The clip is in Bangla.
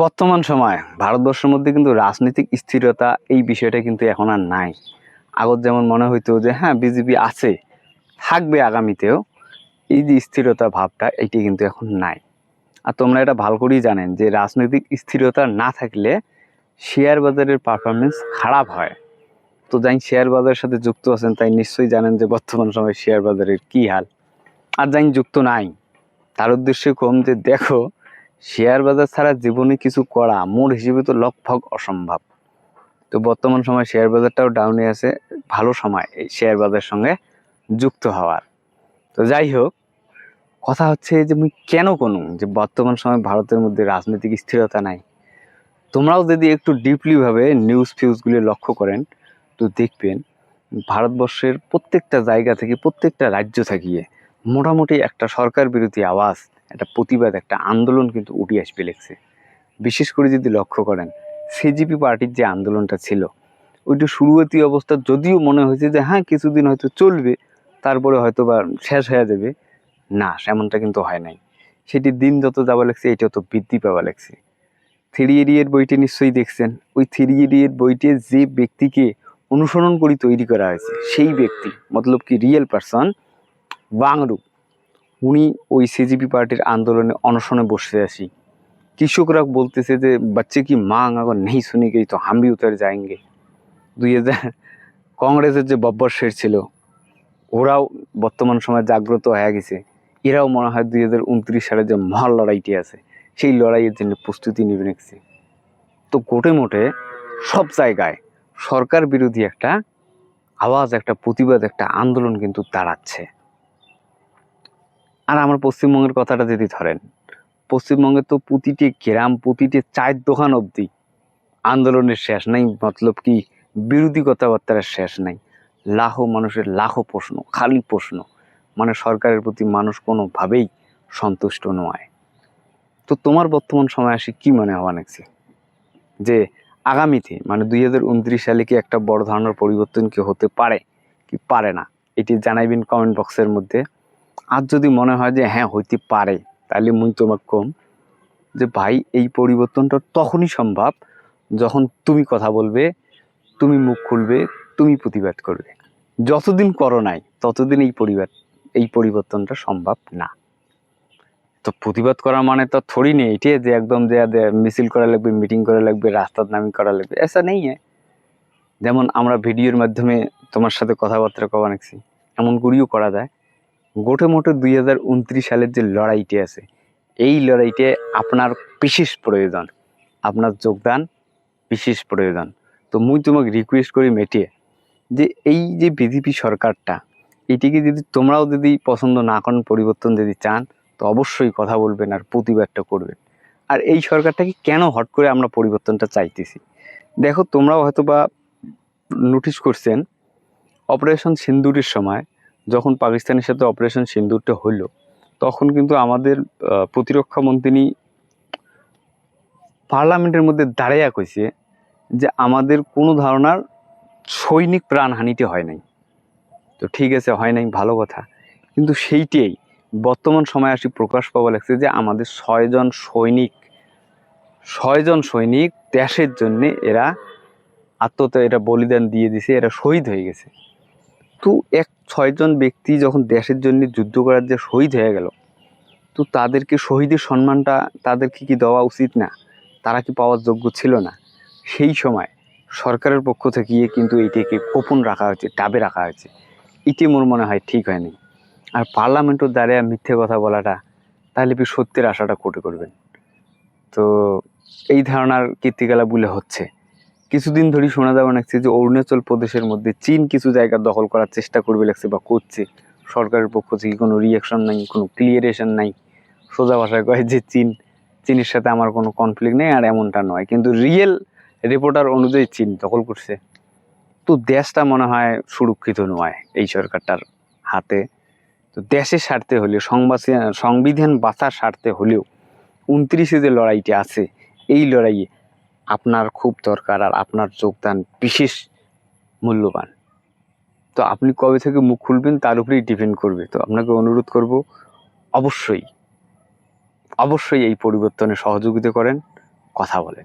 বর্তমান সময় ভারতবর্ষের মধ্যে কিন্তু রাজনৈতিক স্থিরতা এই বিষয়টা কিন্তু এখন আর নাই। আগত যেমন মনে হইতো যে হ্যাঁ বিজেপি আছে, থাকবে আগামীতেও, এই যে স্থিরতা ভাবটা এটি কিন্তু এখন নাই। আর তোমরা এটা ভালো করেই জানেন যে রাজনৈতিক স্থিরতা না থাকলে শেয়ার বাজারের পারফরমেন্স খারাপ হয়। তো যাই শেয়ার বাজারের সাথে যুক্ত আছেন তাই নিশ্চয়ই জানেন যে বর্তমান সময় শেয়ার বাজারের কী হাল। আর যাই যুক্ত নাই তার উদ্দেশ্যে কম যে দেখো, শেয়ার বাজার ছাড়া জীবনে কিছু করা মোর হিসেবে তো লগভগ অসম্ভব। তো বর্তমান সময় শেয়ার বাজারটাও ডাউনে আছে, ভালো সময় এই শেয়ার বাজারের সঙ্গে যুক্ত হওয়ার। তো যাই হোক, কথা হচ্ছে যে মুই কেন কোনো যে বর্তমান সময় ভারতের মধ্যে রাজনৈতিক স্থিরতা নাই। তোমরাও যদি একটু ডিপলিভাবে নিউজ ফিউজগুলি লক্ষ্য করেন তো দেখবেন ভারতবর্ষের প্রত্যেকটা জায়গা থেকে, প্রত্যেকটা রাজ্য থাকিয়ে মোটামুটি একটা সরকার বিরোধী আওয়াজ, একটা প্রতিবাদ, একটা আন্দোলন কিন্তু উঠে আসবে লেগছে। বিশেষ করে যদি লক্ষ্য করেন সিজিপি পার্টির যে আন্দোলনটা ছিল ওইটা শুরুয়াতি অবস্থা যদিও মনে হয়েছে যে হ্যাঁ কিছুদিন হয়তো চলবে, তারপরে হয়তো বা শেষ হয়ে যাবে, না সেমনটা কিন্তু হয় নাই। সেটির দিন যত যাওয়া লাগছে এটা তো বৃদ্ধি পাওয়া লাগছে। থ্রি ইডিয়েট বইটি নিশ্চয়ই দেখছেন। ওই থ্রি ইডিয়েট বইটি যে ব্যক্তিকে অনুসরণ করে তৈরি করা হয়েছে সেই ব্যক্তি মতলব কি রিয়েল পারসন বাংরু, উনি ওই সিজিপি পার্টির আন্দোলনে অনশনে বসে আসি। কৃষকরা বলতেছে যে বাচ্চে কি মাং अगर नहीं सुनेगी तो हम भी उतर जाएंगे। 2000 কংগ্রেসের যে বব্বর শেঠ ছিল ওরাও বর্তমান সময়ে জাগ্রত হয়ে গেছে। এরাও মনে হয় 2029 সালে যে মহান লড়াইটি আছে সেই লড়াইয়ের জন্য প্রস্তুতি নিবে নিচ্ছে। তো গোটে মোটে সব জায়গায় সরকার বিরোধী একটা আওয়াজ, একটা প্রতিবাদ, একটা আন্দোলন কিন্তু দাঁড়াচ্ছে। আর আমার পশ্চিমবঙ্গের কথাটা যদি ধরেন, পশ্চিমবঙ্গে তো প্রতিটি গ্রাম, প্রতিটি চায়ের দোকান অবধি আন্দোলনের শেষ নাই, মতলব কি বিরোধী কথাবার্তার শেষ নাই। লাখো মানুষের লাখো প্রশ্ন, খালি প্রশ্ন, মানে সরকারের প্রতি মানুষ কোনোভাবেই সন্তুষ্ট নয়। তো তোমার বর্তমান সময় আসি কি মনে হওয়া লাগছে যে আগামীতে মানে 2029 সালে কি একটা বড় ধরনের পরিবর্তন কি হতে পারে কি পারে না, এটি জানাইবেন কমেন্ট বক্সের মধ্যে। আর যদি মনে হয় যে হ্যাঁ হইতে পারে, তাহলে মুই তোমাকে কম যে ভাই এই পরিবর্তনটা তখনই সম্ভব যখন তুমি কথা বলবে, তুমি মুখ খুলবে, তুমি প্রতিবাদ করবে। যতদিন করো নাই ততদিন এই পরিবর্তনটা সম্ভব না। তো প্রতিবাদ করা মানে তো থোড়ি নেই এটি যে একদম যে মিছিল করা লাগবে, মিটিং করা লাগবে, রাস্তার নামি করা লাগবে, এসা নেই। যেমন আমরা ভিডিওর মাধ্যমে তোমার সাথে কথাবার্তা কওয়া নিচ্ছি, এমন করেও করা যায়। গোটে মোটে 2029 সালের যে লড়াইটি আছে এই লড়াইতে আপনার বিশেষ প্রয়োজন, আপনার যোগদান বিশেষ প্রয়োজন। তো মুই তোমাকে রিকোয়েস্ট করি মেটিয়ে যে এই যে বিজেপি সরকারটা, এটিকে যদি তোমরাও যদি পছন্দ না করেন, পরিবর্তন যদি চান, তো অবশ্যই কথা বলবেন আর প্রতিবাদটা করবেন। আর এই সরকারটাকে কেন হট করে আমরা পরিবর্তনটা চাইতেছি, দেখো তোমরাও হয়তো বা নোটিশ করছেন অপারেশন সিন্দুরের সময় যখন পাকিস্তানের সাথে অপারেশন সিন্দুরটা হলো, তখন কিন্তু আমাদের প্রতিরক্ষা মন্ত্রী পার্লামেন্টের মধ্যে দাঁড়াইয়া কইছে যে আমাদের কোনো ধারণার সৈনিক প্রাণহানিতে হয় নাই। তো ঠিক আছে, হয় নাই, ভালো কথা, কিন্তু সেইটাই বর্তমান সময়ে আসি প্রকাশ পাওয়া লাগছে যে আমাদের 6জন সৈনিক দেশের জন্যে এরা এটা বলিদান দিয়ে দিছে, এরা শহীদ হয়ে গেছে। তো 6জন ব্যক্তি যখন দেশের জন্য যুদ্ধ করার যে শহীদ হয়ে গেল, তো তাদেরকে শহীদের সম্মানটা তাদেরকে কি দেওয়া উচিত না? তারা কি পাওয়ার যোগ্য ছিল না? সেই সময় সরকারের পক্ষ থেকে কিন্তু এইটাকে গোপন রাখা হয়েছে, টাবে রাখা হয়েছে। এটি মোর মনে হয় ঠিক হয়নি। আর পার্লামেন্টের দ্বারা মিথ্যে কথা বলাটা, তাহলে কি সত্যের আশাটা কোটে করবেন? তো এই ধারণার কীর্তিকলাপ বলে হচ্ছে। কিছুদিন ধরেই শোনা যাওয়া লাগছে যে অরুণাচল প্রদেশের মধ্যে চীন কিছু জায়গা দখল করার চেষ্টা করবে লাগছে বা করছে। সরকারের পক্ষ থেকে কোনো রিয়াকশন নাই, কোনো ক্লিয়ারেশন নাই। সোজা ভাষায় কয় যে চীনের সাথে আমার কোনো কনফ্লিক্ট নেই, আর এমনটা নয়, কিন্তু রিয়েল রিপোর্টার অনুযায়ী চীন দখল করছে। তো দেশটা মনে হয় সুরক্ষিত নয় এই সরকারটার হাতে। তো দেশের স্বার্থে হলেও, সংবিধান বাঁচার স্বার্থে হলেও 29-এ যে লড়াইটি আছে এই লড়াইয়ে আপনার খুব দরকার, আর আপনার যোগদান বিশেষ মূল্যবান। তো আপনি কবে থেকে মুখ খুলবেন তার উপরেই ডিপেন্ড করবে। তো আপনাকে অনুরোধ করব অবশ্যই এই পরিবর্তনে সহযোগিতা করেন, কথা বলে।